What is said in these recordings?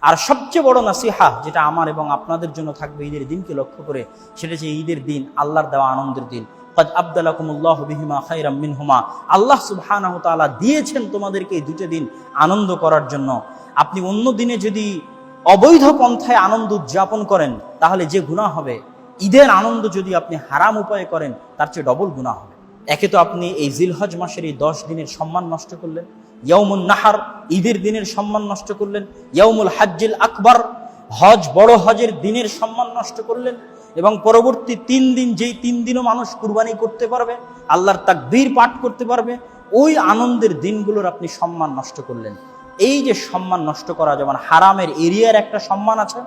আর সবচেয়ে বড় নাসিহা যেটা আমার এবং আপনাদের জন্য থাকবে ঈদের দিনকে লক্ষ্য করে, সেটা হচ্ছে ঈদের দিন আল্লাহর দেওয়া আনন্দের দিন। ক্বাদ আবদালাকুমুল্লাহু বিহিমা খায়রাম মিনহুমা, আল্লাহ সুবহানাহু ওয়া তাআলা দিয়েছেন তোমাদেরকে এই দুটো দিন আনন্দ করার জন্য। আপনি অন্য দিনে যদি অবৈধ পন্থায় আনন্দ উদযাপন করেন তাহলে যে গুনাহ হবে, ঈদের আনন্দ যদি আপনি হারাম উপায়ে করেন তার চেয়ে ডবল গুনাহ হবে। একে তো আপনি এই জিলহজ মাসের এই 10 দিনের সম্মান নষ্ট করলেন, ইয়াউমুন নাহার ঈদের দিনের সম্মান নষ্ট করলেন, ইয়াউমুল হাজ্জিল আকবার হজ বড় হজের দিনের সম্মান নষ্ট করলেন, এবং পরবর্তী 3 দিন যেই 3 দিনও মানুষ কুরবানি করতে পারবে, আল্লাহর তাকবীর পাঠ করতে পারবে, ওই আনন্দের দিনগুলোর আপনি সম্মান নষ্ট করলেন। এই যে সম্মান নষ্ট করা, যেমন হারামের এরিয়ার একটা সম্মান আছে,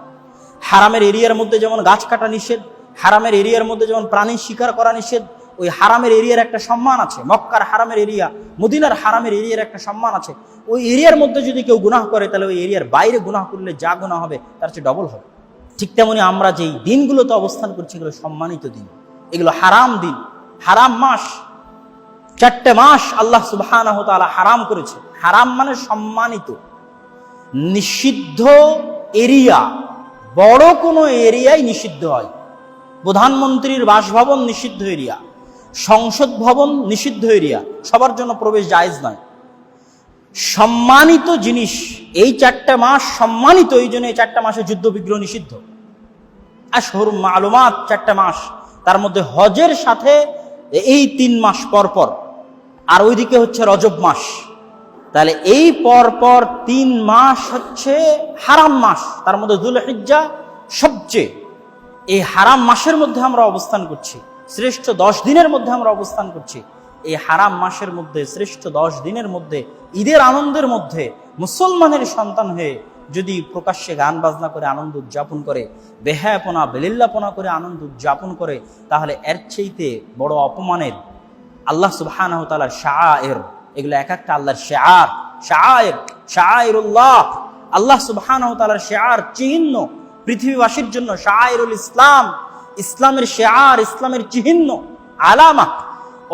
হারামের এরিয়ার মধ্যে যেমন গাছ কাটা নিষেধ, হারামের এরিয়ার মধ্যে যেমন প্রাণী শিকার করা নিষেধ, ওই হারামের এরিয়ার একটা সম্মান আছে। মক্কার হারামের এরিয়া, মদিনার হারামের এরিয়ার একটা সম্মান আছে। ওই এরিয়ার মধ্যে যদি কেউ গুনাহ করে তাহলে ওই এরিয়ার বাইরে গুনাহ করলে যা গুনাহ হবে তার চেয়ে ডবল হবে। ঠিক তেমনি আমরা যেই দিনগুলোতে অবস্থান করছি এগুলো সম্মানিত দিন, এগুলো হারাম দিন, হারাম মাস। 4টে মাস আল্লাহ সুবহানাহু ওয়া তাআলা হারাম করেছে। হারাম মানে সম্মানিত, নিষিদ্ধ এরিয়া। বড় কোনো এরিয়াই নিষিদ্ধ হয়। প্রধানমন্ত্রীর বাসভবন নিষিদ্ধ এরিয়া, সংসদ ভবন নিষিদ্ধ এরিয়া, সবার জন্য প্রবেশ জায়েজ নয়। সম্মানিত জিনিস এই 4টা মাস সম্মানিত, এই জন্য এই 4টা মাসে যুদ্ধ বিগ্রহ নিষিদ্ধ। আশহুর মালুমাত 4টা মাস, তার মধ্যে হজের সাথে এই 3 মাস পর পর, আর ওইদিকে হচ্ছে রজব মাস। তাহলে এই পর পর 3 মাস হচ্ছে হারাম মাস, তার মধ্যে যুলহিজ্জা সবচেয়ে। এই হারাম মাসের মধ্যে আমরা অবস্থান করছি, শ্রেষ্ঠ 10 দিনের মধ্যে আমরা অবস্থান করছি। এই হারাম মাসের মধ্যে শ্রেষ্ঠ 10 দিনের মধ্যে ঈদের আনন্দের মধ্যে মুসলমানের সন্তান হয়ে যদি প্রকাশ্যে গান বাজনা করে আনন্দ উদযাপন করে, বেহায়াপনা বেলিল্লাপনা করে আনন্দ উদযাপন করে, তাহলে এর চাইতে বড় অপমানের আল্লাহ সুবহানাহু ওয়া তাআলার শাআয়ের, এগুলো এক একটা আল্লাহর শিআর, শাআয়ের, শাআইরুল্লাহ, আল্লাহ সুবহানাহু ওয়া তাআলার শিআর, চিহ্ন পৃথিবীবাসীর জন্য। শাআইরুল ইসলাম, ইসলামের শিআর, ইসলামের চিহ্ন, আলামা।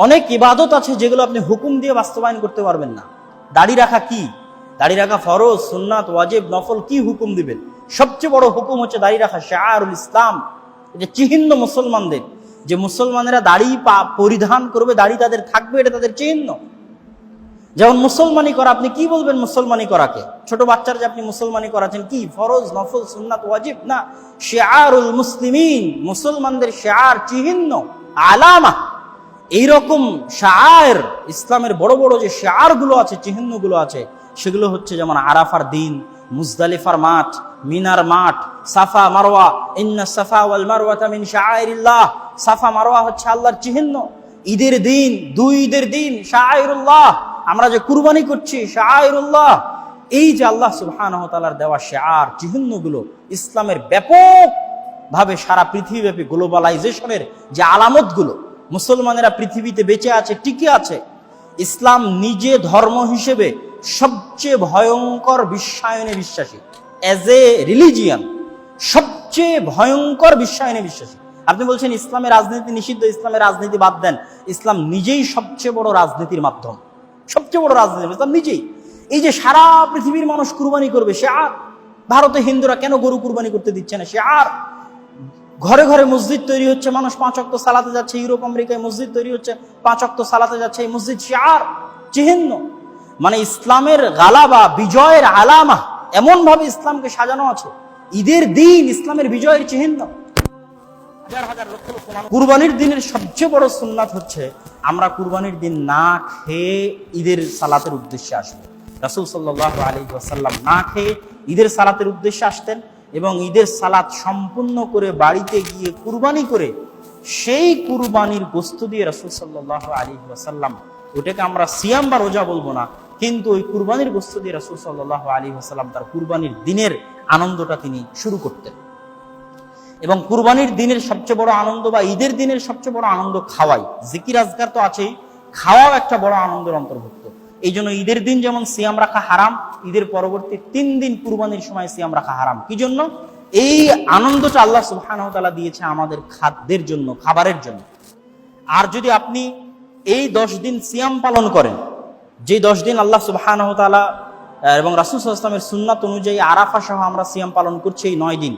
অনেক ইবাদত আছে যেগুলো আপনি হুকুম দিয়ে বাস্তবায়ন করতে পারবেন না। দাড়ি রাখা কি? দাড়ি রাখা ফরজ, সুন্নাত, ওয়াজিব, নফল, কি হুকুম দিবেন? সবচেয়ে বড় হুকুম হচ্ছে দাড়ি রাখা, শিআরুল ইসলাম। এটা চিহ্ন মুসলমানদের, যে মুসলমানেরা দাড়ি পরিধান করবে, দাড়ি তাদের থাকবে, এটা তাদের চিহ্ন। যেমন মুসলমানি করা, আপনি কি বলবেন মুসলমানি করাকে? ছোট বাচ্চার যে আপনি মুসলমানি করাচ্ছেন, কি ফরজ, নফল, সুন্নাত, ওয়াজিব না, শিআরুল মুসলিমিন, মুসলমানদের শিআর, চিহ্ন, আলামা। এইরকম শাআয়ের, ইসলামের বড় বড় যে শিআরগুলো আছে, চিহ্নগুলো আছে, সেগুলো হচ্ছে যেমন আরাফার দিন, মুজদালিফার মাঠ, মিনার মাঠ, সাফা মারওয়া, ইন্না সাফা ওয়াল মারওয়াতা মিন শাআইরিল্লাহ, সাফা মারওয়া হচ্ছে আল্লাহর চিহ্ন। ঈদের দিন, 2 ঈদের দিন, শাআইরুল্লাহ। আমরা যে কুরবানি করছি, শাআইরুল্লাহ। এই যে আল্লাহ সুবহানাহু ওয়া তাআলার দেওয়া শিআর, চিহ্নগুলো ইসলামের ব্যাপকভাবে সারা পৃথিবীব্যাপী গ্লোবালাইজেশনের যে আলামতগুলো, মুসলমানেরা পৃথিবীতে বেঁচে আছে, টিকে আছে। ইসলাম নিজে ধর্ম হিসেবে সবচেয়ে ভয়ঙ্কর বিশ্বায়নে বিশ্বাসী, অ্যাজ এ রিলিজিয়ান সবচেয়ে ভয়ঙ্কর বিশ্বায়নে বিশ্বাসী। আপনি বলছেন ইসলামের রাজনীতি নিষিদ্ধ, ইসলামের রাজনীতি বাদ দেন। ইসলাম নিজেই সবচেয়ে বড় রাজনীতির মাধ্যম, সবচেয়ে বড় রাজনীতি ইসলাম নিজেই। এই যে সারা পৃথিবীর মানুষ কুরবানি করবে, শিআর। ভারতে হিন্দুরা কেন গরু কুরবানি করতে দিচ্ছে না? শিআর। ঘরে ঘরে মসজিদ তৈরি হচ্ছে, মানুষ 5 ওয়াক্ত সালাতে যাচ্ছে। ইউরোপ আমেরিকায় মসজিদ তৈরি হচ্ছে, 5 ওয়াক্ত সালাতে যাচ্ছে। এই মসজিদ শিআর, চিহ্ন। মানে ইসলামের গালাবা, বিজয়ের আলামা, এমন ভাবে ইসলামকে সাজানো আছে। ঈদের দিন ইসলামের বিজয়ের চিহ্ন। কুরবানির দিনের সবচেয়ে বড় সুন্নাত হচ্ছে আমরা কুরবানির দিন না খেয়ে ঈদের সালাতের উদ্দেশ্যে আসবো। রাসূল সাল্লাল্লাহু আলাইহি ওয়াসাল্লাম না খেয়ে ঈদের সালাতের উদ্দেশ্যে আসতেন, এবং ঈদের সালাত সম্পূর্ণ করে বাড়িতে গিয়ে কুরবানি করে সেই কুরবানির গোশত দিয়ে রাসূল সাল্লাল্লাহু আলাইহি ওয়াসাল্লাম, ওটাকে আমরা সিয়াম বা রোজা বলবো না, কিন্তু ওই কুরবানির গোশত দিয়ে রাসূল সাল্লাল্লাহু আলাইহি ওয়াসাল্লাম তার কুরবানির দিনের আনন্দটা তিনি শুরু করতেন। এবং কুরবানির দিনের সবচেয়ে বড় আনন্দ বা ঈদের দিনের সবচেয়ে বড় আনন্দ খাওয়াই। জিকির আজকার তো আছেই, খাওয়াও একটা বড় আনন্দের অন্তর্ভুক্ত। এই জন্য ঈদের দিন যেমন সিয়াম রাখা হারাম, ঈদের পরবর্তী 3 দিন কুরবানির সময় সিয়াম রাখা হারাম। কি জন্য? এই আনন্দটা আল্লাহ সুবহানাহু ওয়া তাআলা দিয়েছে আমাদের খাদ্যের জন্য, খাবারের জন্য। আর যদি আপনি এই 10 দিন সিয়াম পালন করেন, যে 10 দিন আল্লাহ সুবহানাহু ওয়া তাআলা এবং রাসূল সাল্লাল্লাহু আলাইহি ওয়াসাল্লামের সুন্নাত অনুযায়ী আরাফা সহ আমরা সিয়াম পালন করছি এই 9 দিন।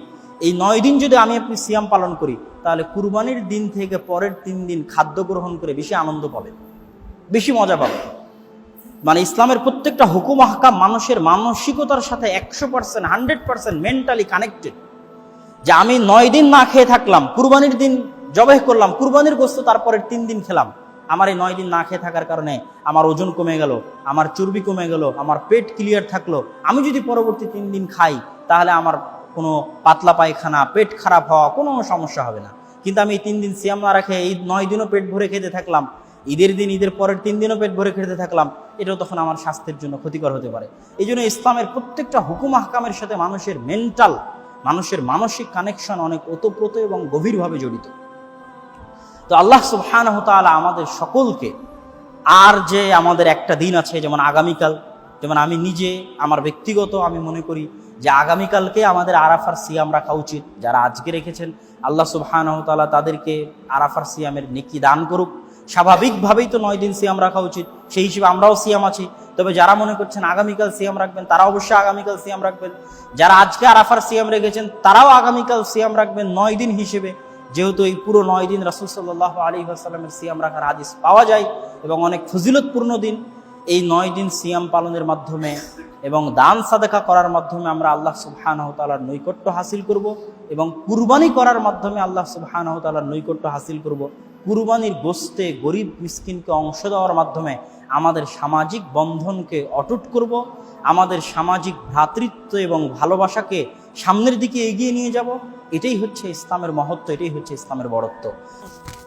এই 9 দিন যদি আমি আপনি সিয়াম পালন করি, তাহলে কুরবানির দিন থেকে পরের 3 দিন খাদ্য গ্রহণ করে বেশি আনন্দ পাবে, বেশি মজা পাবে। মানে ইসলামের প্রত্যেকটা হুকুম আহকাম মানুষের মানসিকতার সাথে 100% 100% মেন্টালি কানেক্টেড। যে আমি 9 দিন না খেয়ে থাকলাম, কুরবানির দিন জবাই করলাম, কুরবানির গোশত তারপরের 3 দিন খেলাম, আমার এই 9 দিন না খেয়ে থাকার কারণে আমার ওজন কমে গেল, আমার চর্বি কমে গেল, আমার পেট ক্লিয়ার থাকলো। আমি যদি পরবর্তী 3 দিন খাই, তাহলে আমার কোনো পাতলা পায়খানা, পেট খারাপ হওয়া কোনো সমস্যা হবে না। কিন্তু আমি এই 3 দিন সিয়াম না রাখে এই 9 দিনও পেট ভরে খেতে থাকলাম, ঈদের দিন, ঈদের পরের 3 দিনও পেট ভরে খেতে থাকলাম, এটাও তখন আমার স্বাস্থ্যের জন্য ক্ষতিকর হতে পারে। এই জন্য ইসলামের প্রত্যেকটা হুকুম আহকামের সাথে মানুষের মেন্টাল, মানুষের মানসিক কানেকশন অনেক ওতপ্রোত এবং গভীরভাবে জড়িত। তো আল্লাহ সুবহানাহু ওয়া তাআলা আমাদের সকলকে, আর যে আমাদের একটা দিন আছে, যেমন আগামীকাল, যেমন আমি নিজে আমার ব্যক্তিগত আমি মনে করি যে আগামীকালকে আমাদের আরাফার সিয়াম রাখা উচিত। যারা আজকে রেখেছেন, আল্লাহ সুবহানাহু ওয়া তাআলা তাদেরকে আরাফার সিয়ামের নেকি দান করুক। স্বাভাবিকভাবেই তো 9 দিন সিয়াম রাখা উচিত, সেই হিসেবে আমরাও সিয়াম আছি। তবে যারা মনে করছেন আগামীকাল সিয়াম রাখবেন, তারা অবশ্যই আগামীকাল সিয়াম রাখবেন। যারা আজকে আরাফার সিয়াম রেখেছেন, তারাও আগামীকাল সিয়াম রাখবেন 9 দিন হিসেবে। যেহেতু এই পুরো 9 দিন রাসূল সাল্লাল্লাহু আলাইহি ওয়াসাল্লামের সিয়াম রাখার হাদিস পাওয়া যায় এবং অনেক ফজিলতপূর্ণ দিন। এই 9 দিন সিয়াম পালনের মাধ্যমে এবং দান সাদাকা করার মাধ্যমে আমরা আল্লাহ সুবহানাহু ওয়া তাআলার নৈকট্য হাসিল করব এবং কুরবানি করার মাধ্যমে আল্লাহ সুবহানাহু ওয়া তাআলার নৈকট্য হাসিল করব। কুরবানির গোশতে গরিব মিসকিনকে অংশ দেওয়ার মাধ্যমে আমাদের সামাজিক বন্ধনকে অটুট করব, আমাদের সামাজিক ভ্রাতৃত্ব এবং ভালোবাসাকে সামনের দিকে এগিয়ে নিয়ে যাব। এটাই হচ্ছে ইসলামের মহত্ব, এটাই হচ্ছে ইসলামের বড়ত্ব।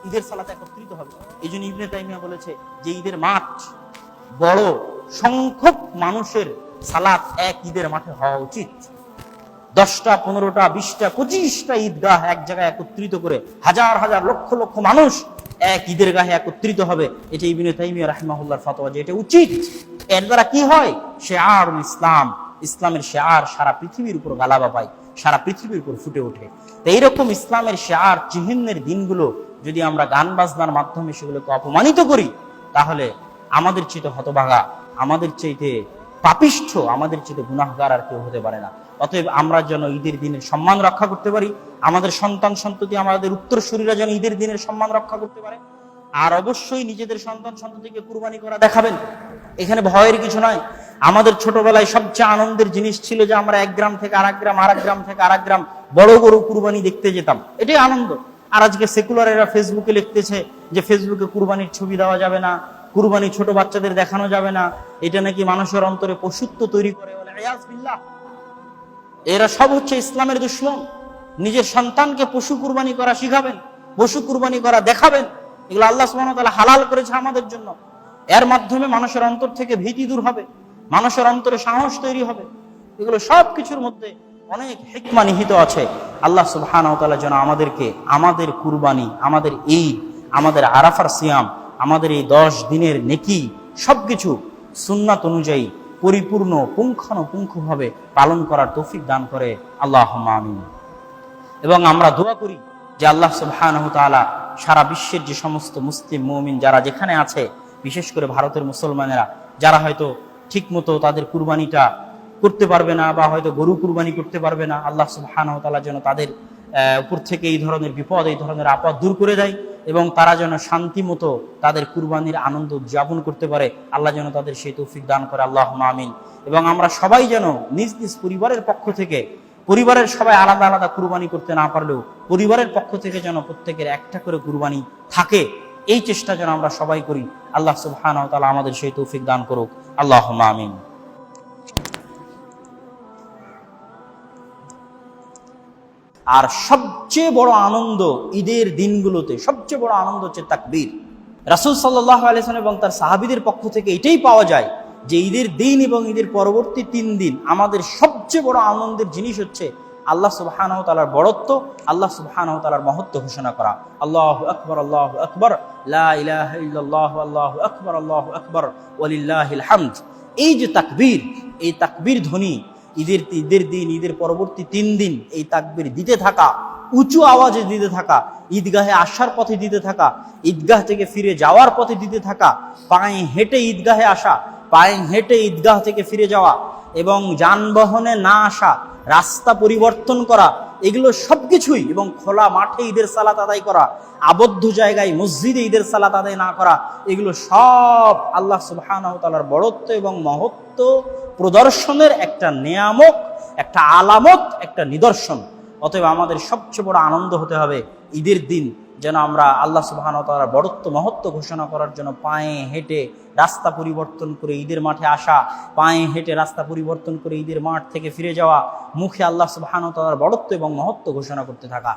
ঈদের সালাতে একত্রিত হবে। এই জন্য ইবনে তাইমিয়া বলেছে যে ঈদের মাঠ বড় সংখ্যক মানুষের সালাত এক ঈদের মাঠে হওয়া উচিত। 10টা 15টা 20টা 25টা ঈদগাহ এক জায়গায় একত্রিত করে হাজার হাজার লক্ষ লক্ষ মানুষ এক ঈদের গাহে একত্রিত হবে। এটা ইবনে তাইমিয়া রাহিমাহুল্লাহর ফতোয়া যে এটা উচিত। এর দ্বারা কি হয়? শিআরুল ইসলাম, ইসলামের শিআর সারা পৃথিবীর উপর গালাবা পায়, সারা পৃথিবীর উপর ফুটে ওঠে। তো এইরকম ইসলামের শিআর চিহ্নের দিনগুলো যদি আমরা গান বাজনার মাধ্যমে সেগুলোকে অপমানিত করি, তাহলে আমাদের চেয়ে হতভাগা, আমাদের চাইতে পাপিষ্ঠ, আমাদের চেয়ে গুনাহগার আর কেউ হতে পারে না। অতএব আমরা যেন ঈদের দিনের সম্মান রক্ষা করতে পারি, আমাদের সন্তান সন্ততি, আমাদের উত্তরসূরিরা যেন ঈদের দিনের সম্মান রক্ষা করতে পারে। আর অবশ্যই নিজেদের সন্তান সন্ততিকে কুরবানি করা দেখাবেন, এখানে ভয়ের কিছু নয়। আমাদের ছোটবেলায় সবচেয়ে আনন্দের জিনিস ছিল যে আমরা এক গ্রাম থেকে আরেক গ্রাম, আরেক গ্রাম থেকে আরেক গ্রাম বড় বড় কুরবানি দেখতে যেতাম, এটাই আনন্দ। আর আজকে সেকুলারেরা ফেসবুকে লিখতেছে যে ফেসবুকে কুরবানির ছবি দেওয়া যাবে না, কুরবানি ছোট বাচ্চাদের দেখানো যাবে না, এটা নাকি মানুষের অন্তরে পশুত্ব তৈরি করে। এরা সব হচ্ছে ইসলামের দুশমন। নিজের সন্তানকে পশু কুরবানি করা শিখাবেন, পশু কুরবানি করা দেখাবেন। এগুলো আল্লাহ সুবহানাহু ওয়া তাআলা হালাল করেছে আমাদের জন্য। এর মাধ্যমে মানুষের অন্তর থেকে ভীতি দূর হবে, মানুষের অন্তরে সাহস তৈরি হবে। এগুলো সব কিছুর মধ্যে অনেক হিকমা নিহিত আছে। আল্লাহ সুবহানাহু ওয়া তাআলা যেন আমাদেরকে আমাদের কুরবানি, আমাদের ঈদ, আমাদের আরাফার সিয়াম, আমাদের এই 10 দিনের নেকি সবকিছু সুন্নাত অনুযায়ী পরিপূর্ণ পুঙ্খানুপুঙ্খভাবে পালন করার তৌফিক দান করে। আল্লাহুম্মা আমিন। এবং আমরা দোয়া করি যে আল্লাহ সুবহানাহু ওয়া তাআলা সারা বিশ্বের যে সমস্ত মুসলিম মুমিন যারা যেখানে আছে, বিশেষ করে ভারতের মুসলমানেরা যারা হয়তো ঠিকমতো তাদের কুরবানিটা করতে পারবে না বা হয়তো গরু কুরবানি করতে পারবে না, আল্লাহ সুবহানাহু ওয়া তাআলা যেন তাদের উপর থেকে এই ধরনের বিপদ, এই ধরনের আপদ দূর করে দেয় এবং তারা যেন শান্তি মতো তাদের কুরবানির আনন্দ উদযাপন করতে পারে। আল্লাহ যেন তাদের সেই তৌফিক দান করে। আল্লাহুম্মা আমিন। এবং আমরা সবাই যেন নিজ নিজ পরিবারের পক্ষ থেকে, পরিবারের সবাই আলাদা আলাদা কুরবানি করতে না পারলেও পরিবারের পক্ষ থেকে যেন প্রত্যেকের একটা করে কুরবানি থাকে, এই চেষ্টা যেন আমরা সবাই করি। আল্লাহ সুবহানাহু ওয়া তাআলা আমাদের সেই তৌফিক দান করুক। আল্লাহুম্মা আমিন। আর সবচেয়ে বড় আনন্দ ঈদের দিনগুলোতে, সবচেয়ে বড় আনন্দ হচ্ছে তাকবীর। রাসূল সাল্লাল্লাহু আলাইহি ওয়াসাল্লাম এবং তার সাহাবীদের পক্ষ থেকে এটাই পাওয়া যায় যে ঈদের দিন এবং ঈদের পরবর্তী 3 দিন আমাদের সবচেয়ে বড় আনন্দের জিনিস হচ্ছে আল্লাহ সুবহানাহু ওয়া তাআলার বড়ত্ব, আল্লাহ সুবহানাহু ওয়া তাআলার মহত্ব ঘোষণা করা। আল্লাহু আকবার, আল্লাহু আকবার, লা ইলাহা ইল্লাল্লাহু, আল্লাহু আকবার ওয়ালিল্লাহিল হামদ। এই যে তাকবীর, এই তাকবীর ধ্বনি ঈদের দিন, ঈদের পরবর্তী 3 দিন এই তাকবীর দিতে থাকা, উঁচু আওয়াজে দিতে থাকা, ঈদগাহে আসার পথে দিতে থাকা, ঈদগাহ থেকে ফিরে যাওয়ার পথে দিতে থাকা, পায়ে হেঁটে ঈদগাহে আসা, পায়ে হেঁটে ঈদগাহ থেকে ফিরে যাওয়া, এবং যানবাহনে না আসা, রাস্তা পরিবর্তন করা, এগুলো সবকিছুই, এবং খোলা মাঠে ঈদের সালাত আদায় করা, আবদ্ধ জায়গায় মসজিদে ঈদের সালাত আদায় না করা, এগুলো সব আল্লাহ সুবহানাহু ওয়া তাআলার বড়ত্ব এবং মহত্ব প্রদর্শনের একটা নিয়ামক, একটা আলামত, একটা নিদর্শন। অতএব আমাদের সবচেয়ে বড় আনন্দ হতে হবে ঈদের দিন যেন আমরা আল্লাহ সুবহানাহু ওয়া তাআলার বড়ত্ব মহত্ব ঘোষণা করার জন্য পায়ে হেঁটে রাস্তা পরিবর্তন করে ঈদের মাঠে আসা, পায়ে হেঁটে রাস্তা পরিবর্তন করে ঈদের মাঠ থেকে ফিরে যাওয়া, মুখে আল্লাহ সুবহানাহু ওয়া তাআলার বড়ত্ব এবং মহত্ব ঘোষণা করতে থাকা।